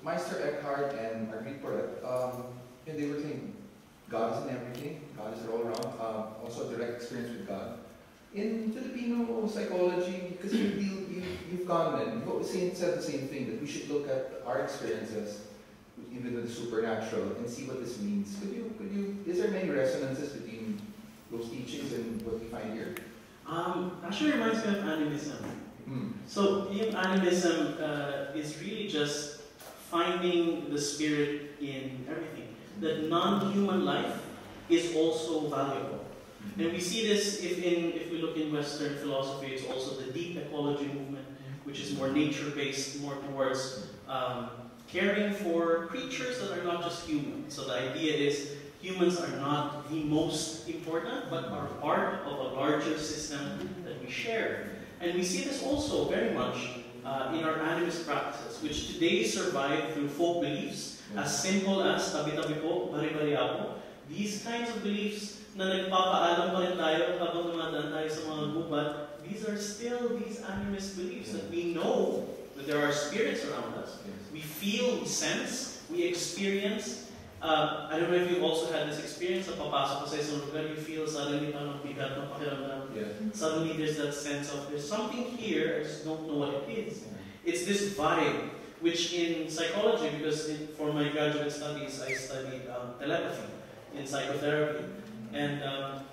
Meister Eckhart and Marguerite Porete, and they were saying God is in everything, God is all around, also direct experience with God. In Filipino psychology, because you've gone and you've always said the same thing, that we should look at our experiences, even with the supernatural, and see what this means. Is there many resonances between those teachings and what we find here? Actually reminds me of animism. So animism is really just finding the spirit in everything. That non-human life is also valuable. And we see this if we look in Western philosophy, it's also the deep ecology movement, which is more nature-based, more towards caring for creatures that are not just human. So the idea is humans are not the most important, but are part of a larger system that we share. And we see this also very much in our animist practices, which today survive through folk beliefs, as simple as tabi-tabi po, bari-bari ako. These kinds of beliefs na nagpapaalam pa rin tayo habang dumadaan tayo sa mga gubat, these are still these animist beliefs that we know that there are spirits around us. We feel, we sense, we experience. I don't know if you've also had this experience na papasok ka sa isang lugar, you feel suddenly parang bigat ng pakiramdam. Suddenly there's that sense of, there's something here, I just don't know what it is. It's this vibe, which in psychology, because for my graduate studies, I studied telepathy in psychotherapy. And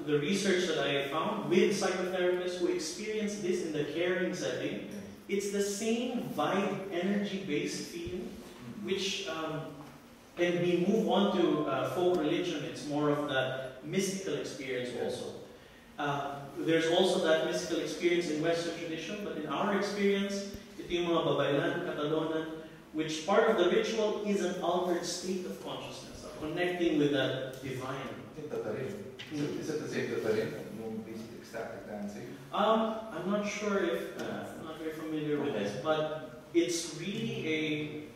the research that I found with psychotherapists who experience this in the caring setting, it's the same vibe, energy-based feeling, which, and we move on to folk religion, it's more of that mystical experience also. There's also that mystical experience in Western tradition, but in our experience, ito yung mga babaylan, katalonan, which part of the ritual is an altered state of consciousness, of connecting with that divine. Is it the same Tatarin? No basic ecstatic dancing? I'm not sure if, I'm not very familiar with this, but it's really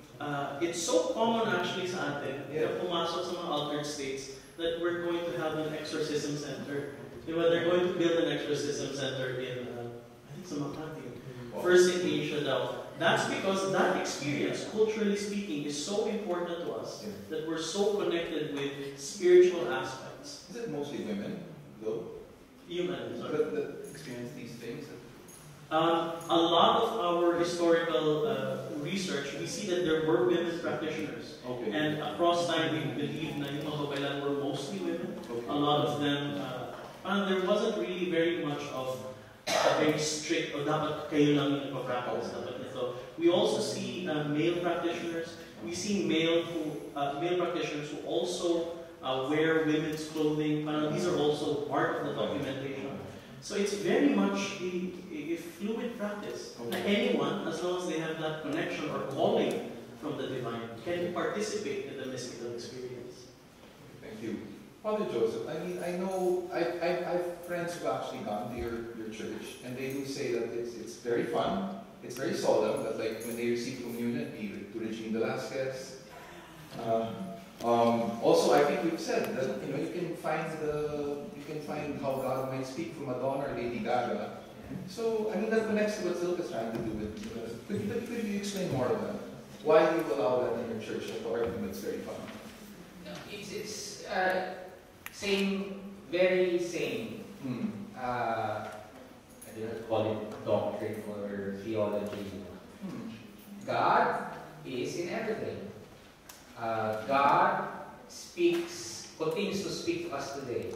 it's so common actually sa atin, na pumasok sa mga altered states, that we're going to have an exorcism center. They're going to build an exorcism center in, I think sa Makati. First in Asia daw. That's because that experience, culturally speaking, is so important to us, that we're so connected with spiritual aspects. Is it mostly women, though? Human, sorry. That experience these things? A lot of our historical research, we see that there were women practitioners. And across time, we believe na yung mga babaylan were mostly women. A lot of them, there wasn't really very much of a very strict, o dapat kayo lang yung nagpa-practice, dapat ito. We also see male practitioners. We see male practitioners who also wear women's clothing. These are also part of the documentation. So it's very much a fluid practice. Anyone, as long as they have that connection or calling from the divine, can participate in the mystical experience. Thank you. Father Joseph, I mean, I know, I've friends who actually gone to your church, and they do say that it's very fun, it's very solemn, that like when they receive communion, to Regine Velasquez. Also, I think we've said that you can find how God might speak from Madonna or Lady Gaga. So I mean that connects to what Zilka's trying to do with. Could you explain more of that? Why do you allow that in your church? Like the argument's very fun. No, it's same, very same. I do not call it doctrine or theology. God is in everything. God continues to speak to us today.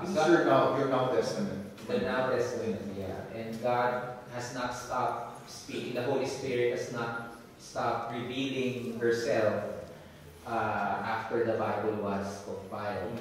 This is your Now Testament. The Now Testament, yeah. And God has not stopped speaking. The Holy Spirit has not stopped revealing herself after the Bible was compiled.